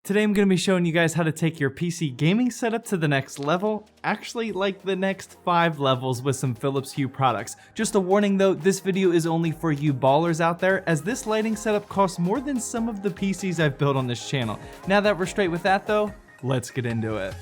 Today I'm going to be showing you guys how to take your PC gaming setup to the next level, actually like the next 5 levels with some Philips Hue products. Just a warning though, this video is only for you ballers out there, as this lighting setup costs more than some of the PCs I've built on this channel. Now that we're straight with that though, let's get into it.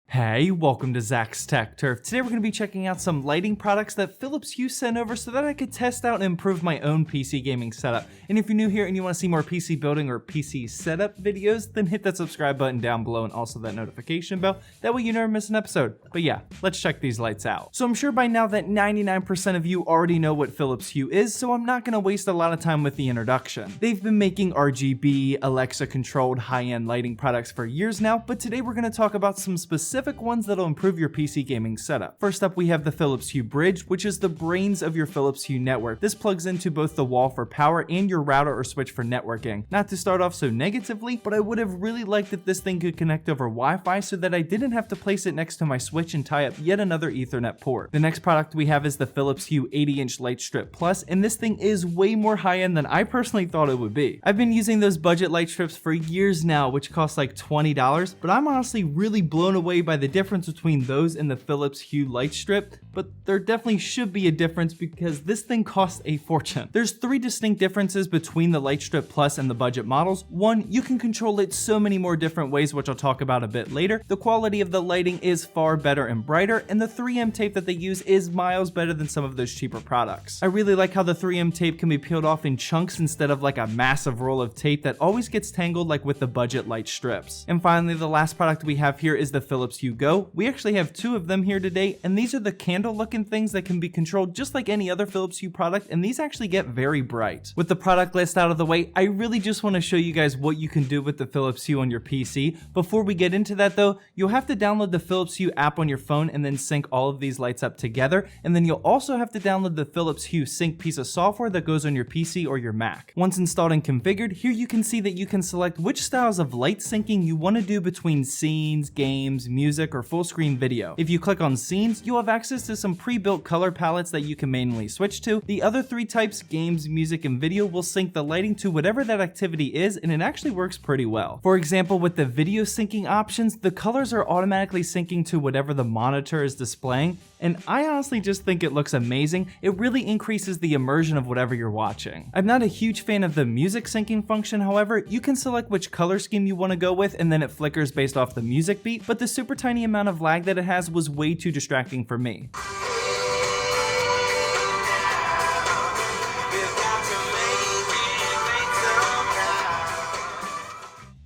Hey, welcome to Zach's Tech Turf. Today we're going to be checking out some lighting products that Philips Hue sent over so that I could test out and improve my own PC gaming setup. And if you're new here and you want to see more PC building or PC setup videos, then hit that subscribe button down below and also that notification bell. That way you never miss an episode. But yeah, let's check these lights out. So I'm sure by now that 99% of you already know what Philips Hue is, so I'm not going to waste a lot of time with the introduction. They've been making RGB, Alexa controlled high-end lighting products for years now, but today we're going to talk about some specific ones that'll improve your PC gaming setup. First up, we have the Philips Hue Bridge, which is the brains of your Philips Hue network. This plugs into both the wall for power and your router or switch for networking. Not to start off so negatively, but I would have really liked if this thing could connect over Wi-Fi so that I didn't have to place it next to my switch and tie up yet another Ethernet port. The next product we have is the Philips Hue 80-inch Lightstrip Plus, and this thing is way more high-end than I personally thought it would be. I've been using those budget light strips for years now, which cost like $20, but I'm honestly really blown away by the difference between those and the Philips Hue Lightstrip, but there definitely should be a difference because this thing costs a fortune. There's 3 distinct differences between the Lightstrip Plus and the budget models. One, you can control it so many more different ways, which I'll talk about a bit later. The quality of the lighting is far better and brighter, and the 3M tape that they use is miles better than some of those cheaper products. I really like how the 3M tape can be peeled off in chunks instead of like a massive roll of tape that always gets tangled like with the budget light strips. And finally, the last product we have here is the Philips Hue Go. We actually have 2 of them here today, and these are the candle looking things that can be controlled just like any other Philips Hue product, and these actually get very bright. With the product list out of the way, I really just want to show you guys what you can do with the Philips Hue on your PC. Before we get into that though, you'll have to download the Philips Hue app on your phone and then sync all of these lights up together, and then you'll also have to download the Philips Hue Sync piece of software that goes on your PC or your Mac. Once installed and configured, here you can see that you can select which styles of light syncing you want to do between scenes, games, music, or full screen video. If you click on scenes, you'll have access to some pre-built color palettes that you can manually switch to. The other 3 types, games, music, and video, will sync the lighting to whatever that activity is, and it actually works pretty well. For example, with the video syncing options, the colors are automatically syncing to whatever the monitor is displaying, and I honestly just think it looks amazing. It really increases the immersion of whatever you're watching. I'm not a huge fan of the music syncing function, however. You can select which color scheme you want to go with, and then it flickers based off the music beat, but the super tiny amount of lag that it has was way too distracting for me.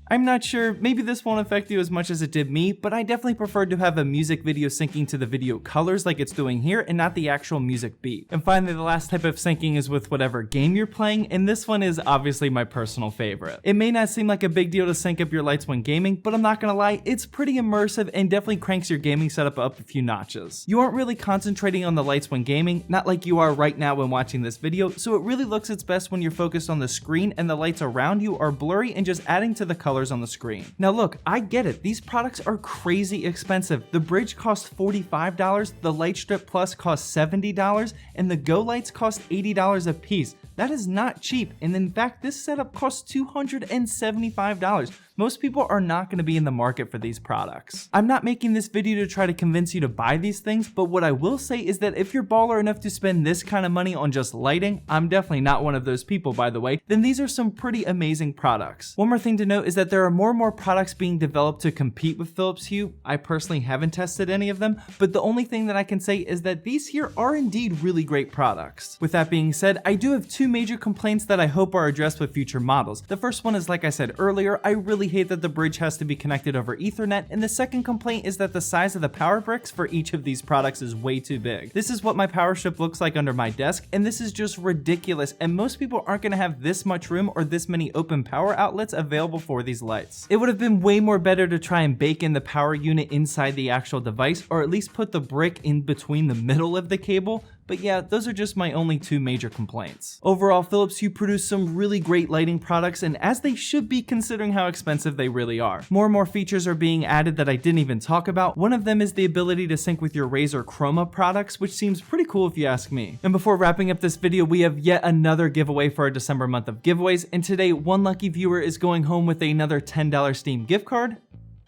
I'm not sure, maybe this won't affect you as much as it did me, but I definitely preferred to have a music video syncing to the video colors like it's doing here and not the actual music beat. And finally, the last type of syncing is with whatever game you're playing, and this one is obviously my personal favorite. It may not seem like a big deal to sync up your lights when gaming, but I'm not gonna lie, it's pretty immersive and definitely cranks your gaming setup up a few notches. You aren't really concentrating on the lights when gaming, not like you are right now when watching this video, so it really looks its best when you're focused on the screen and the lights around you are blurry and just adding to the color on the screen. Now look, I get it. These products are crazy expensive. The Bridge costs $45, the Lightstrip Plus costs $70, and the Go lights cost $80 a piece. That is not cheap, and in fact, this setup costs $275. Most people are not going to be in the market for these products. I'm not making this video to try to convince you to buy these things, but what I will say is that if you're baller enough to spend this kind of money on just lighting, I'm definitely not one of those people by the way, then these are some pretty amazing products. One more thing to note is that there are more and more products being developed to compete with Philips Hue. I personally haven't tested any of them, but the only thing that I can say is that these here are indeed really great products. With that being said, I do have 2 major complaints that I hope are addressed with future models. The first one is, like I said earlier, I really hate that the Bridge has to be connected over Ethernet, and the second complaint is that the size of the power bricks for each of these products is way too big. This is what my power strip looks like under my desk, and this is just ridiculous, and most people aren't going to have this much room or this many open power outlets available for these lights. It would have been way more better to try and bake in the power unit inside the actual device, or at least put the brick in between the middle of the cable, but yeah, those are just my only two major complaints. Overall, Philips Hue produced some really great lighting products, and as they should be considering how expensive they really are. More and more features are being added that I didn't even talk about. One of them is the ability to sync with your Razer Chroma products, which seems pretty cool if you ask me. And before wrapping up this video, we have yet another giveaway for our December month of giveaways, and today one lucky viewer is going home with another $10 Steam gift card.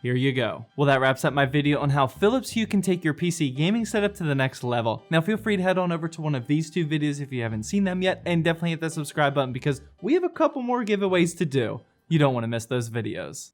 Here you go. Well, that wraps up my video on how Philips Hue can take your PC gaming setup to the next level. Now feel free to head on over to one of these two videos if you haven't seen them yet, and definitely hit that subscribe button because we have a couple more giveaways to do. You don't want to miss those videos.